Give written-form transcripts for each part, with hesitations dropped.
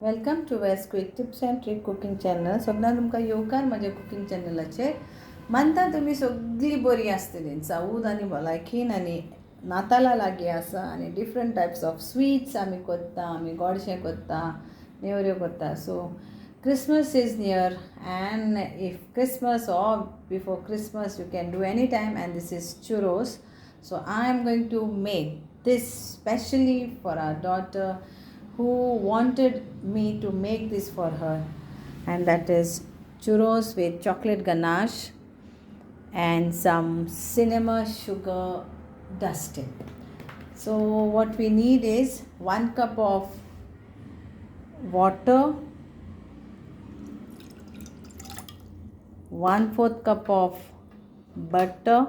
Welcome to west quick tips and trick cooking channel. सगळ्यांना तुमकां येवकार म्हज्या कुकिंग चॅनलाचेर. मानता तुमी सगळीं बरीं आसतलीं, साऊद आनी भलायकीन, आनी नाताला लागीं आसा आनी डिफरंट टायप्स ऑफ स्वीट्स आमी करता, आमी गोडशें करता, नेवऱ्यो करता. सो Christmas is near and if Christmas or before Christmas you can do any time, and this is churros. So I am going to make this specially for our daughter who wanted me to make this for her, and that is churros with chocolate ganache and some cinnamon sugar dusting. So what we need is 1 cup of water, 1/4 cup of butter,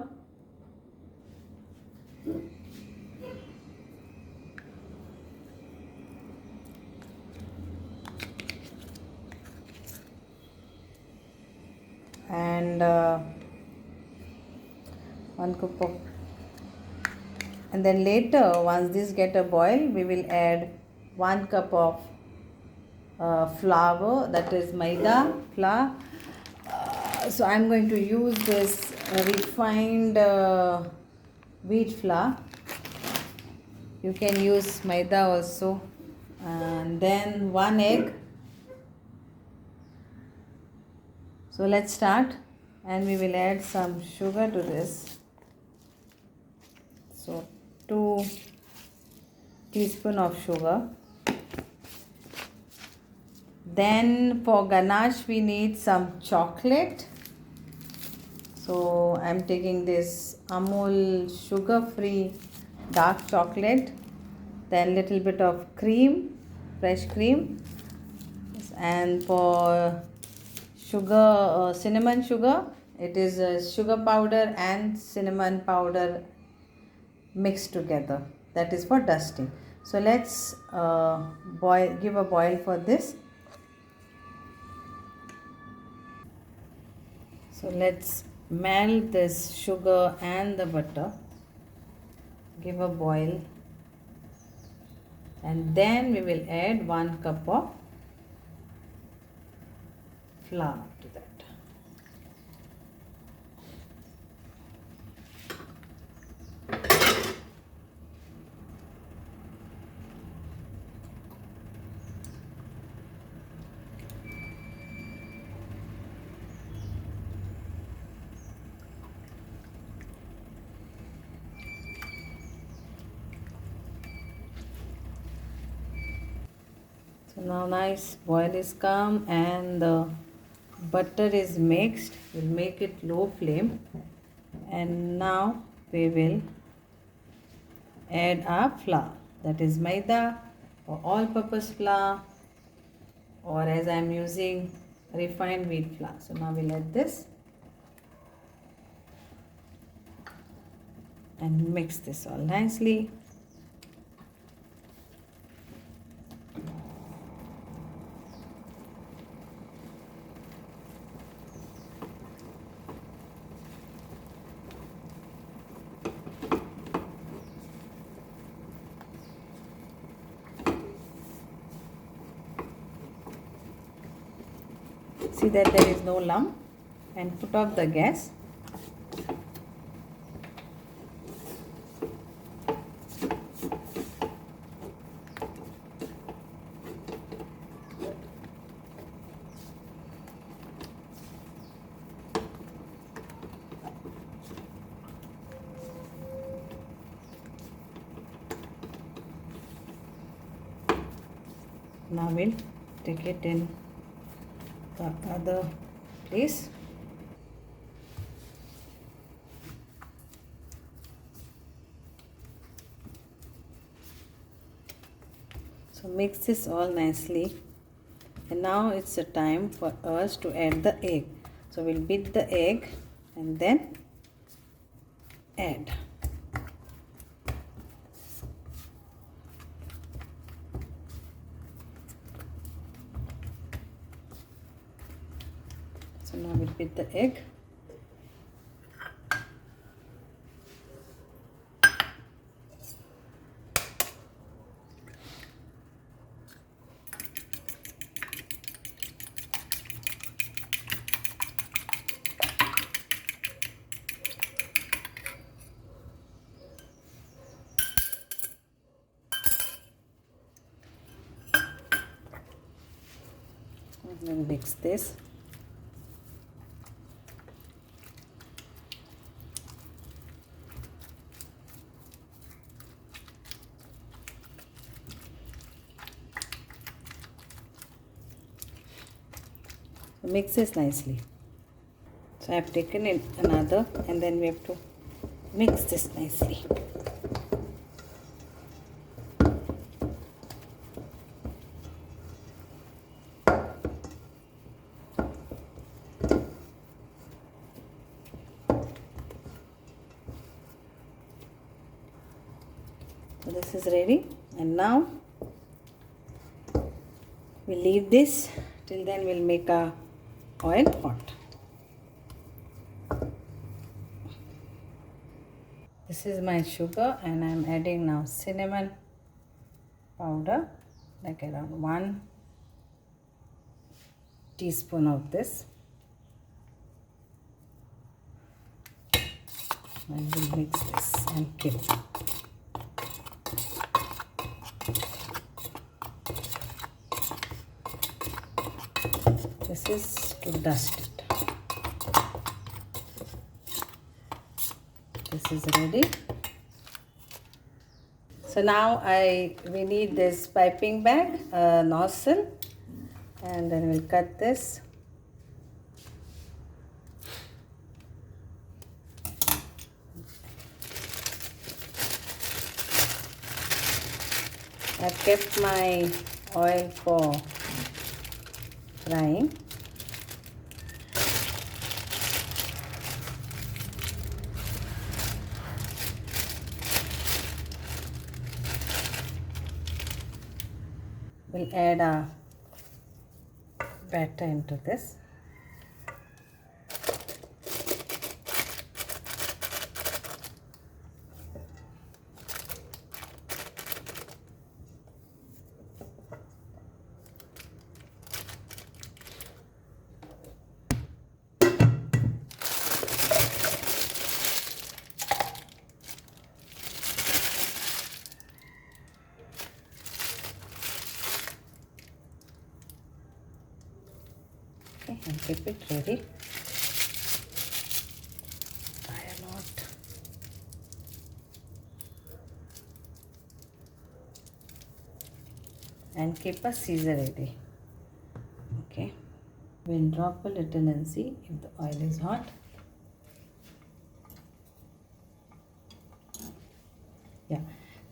and 1 cup of, and then later once this get a boil we will add 1 cup of flour, that is maida flour. So I'm going to use this refined wheat flour. You can use maida also. And then 1 egg. So let's start, and we will add some sugar to this. So 2 teaspoons of sugar. Then for ganache we need some chocolate. So I'm taking this Amul sugar-free dark chocolate. Then little bit of cream, fresh cream. And for sugar, cinnamon sugar, it is sugar powder and cinnamon powder mixed together. That is for dusting. So let's give a boil for this. So let's melt this sugar and the butter, give a boil, and then we will add 1 cup of flour to that. So now nice boil is come and the butter is mixed. We'll make it low flame, and now we will add our flour, that is maida or all purpose flour, or as I am using refined wheat flour. So now we'll add this and mix this all nicely. See that there is no lump, and put off the gas. Now we'll take it in the other place. So mix this all nicely, and now it's a time for us to add the egg. So we'll beat the egg and then add. So now we'll beat the egg. And then mix this. Mix this nicely. So I have taken in another, and then we have to mix this nicely. So this is ready, and now we'll leave this. Till then we'll make our oil hot. This is my sugar, and I'm adding now cinnamon powder, like around 1 teaspoon of this. And we'll mix this and keep. This is to dust it. This is ready. So now we need this piping bag, nozzle, and then we'll cut this. I've kept my oil for frying. We'll add our batter into this. And keep it ready. Tie a knot. And keep a scissor ready. Okay. We'll drop a little and see if the oil is hot. Yeah.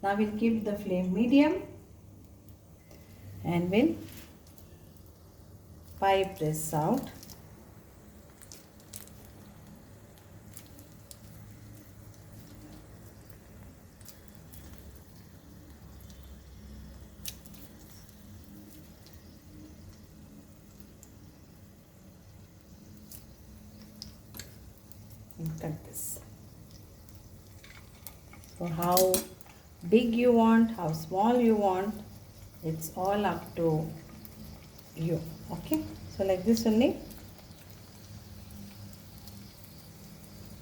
Now we'll keep the flame medium, and we'll pipe this out. And cut this. So how big you want, how small you want, it's all up to you. Okay, so like this only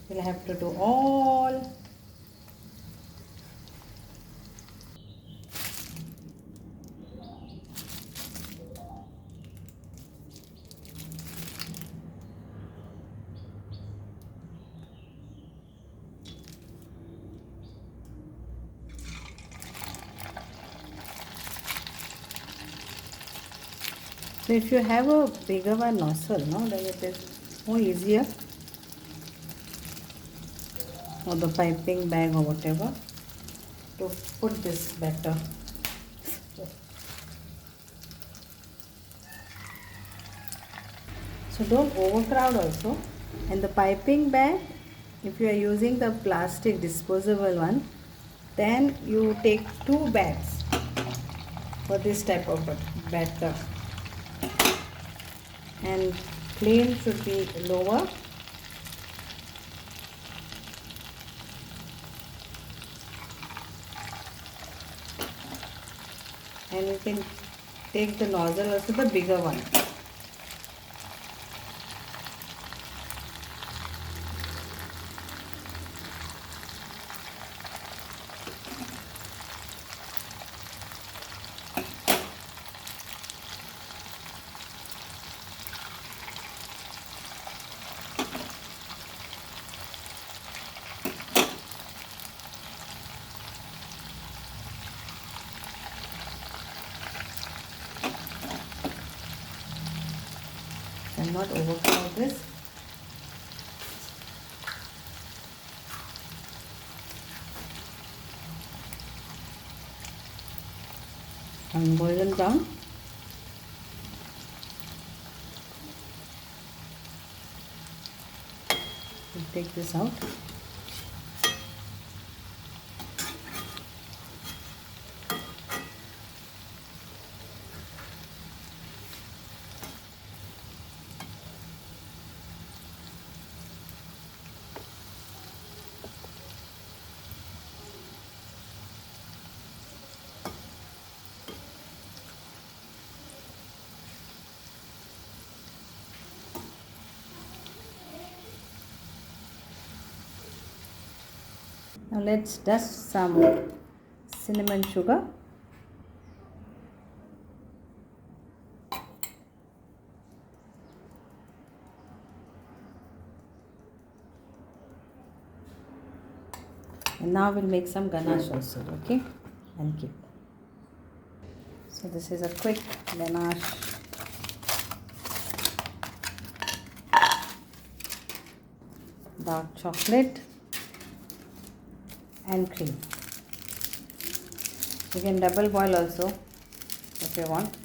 we'll have to do all. So if you have a bigger one nozzle, no, then it is more easier, or the piping bag or whatever, to put this batter. So don't overcrowd also. And the piping bag, if you are using the plastic disposable one, then you take 2 bags for this type of batter. And flame should be lower. And you can take the nozzle also, the bigger one. I'll not overcover this. And golden brown. We'll take this out. Now let's dust some cinnamon sugar. And now we'll make some ganache also, okay? And keep. So this is a quick ganache. Dark chocolate and cream. You can double boil also if you want.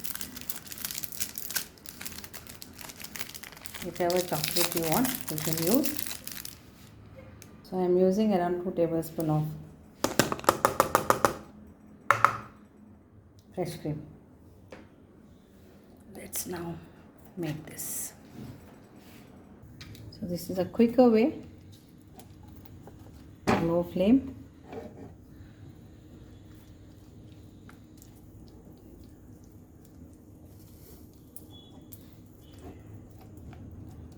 Whichever chocolate you want, you can use. So I am using around 2 tablespoons of fresh cream. Let's now make this. So this is a quicker way. Low flame.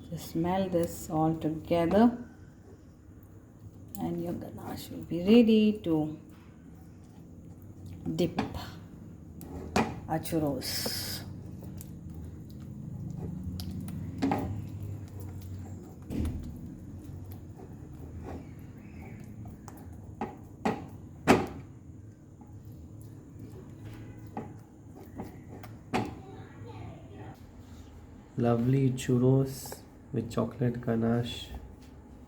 Just smell this all together and your ganache will be ready to dip our churros. Lovely churros with chocolate ganache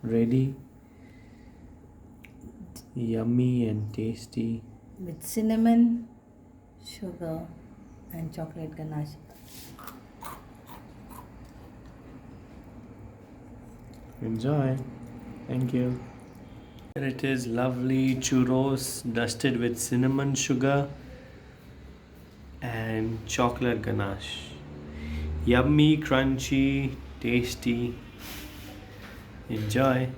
ready. Yummy and tasty. With cinnamon, sugar and chocolate ganache. Enjoy. Thank you. Here it is, lovely churros dusted with cinnamon sugar and chocolate ganache. Yummy, crunchy, tasty. Enjoy.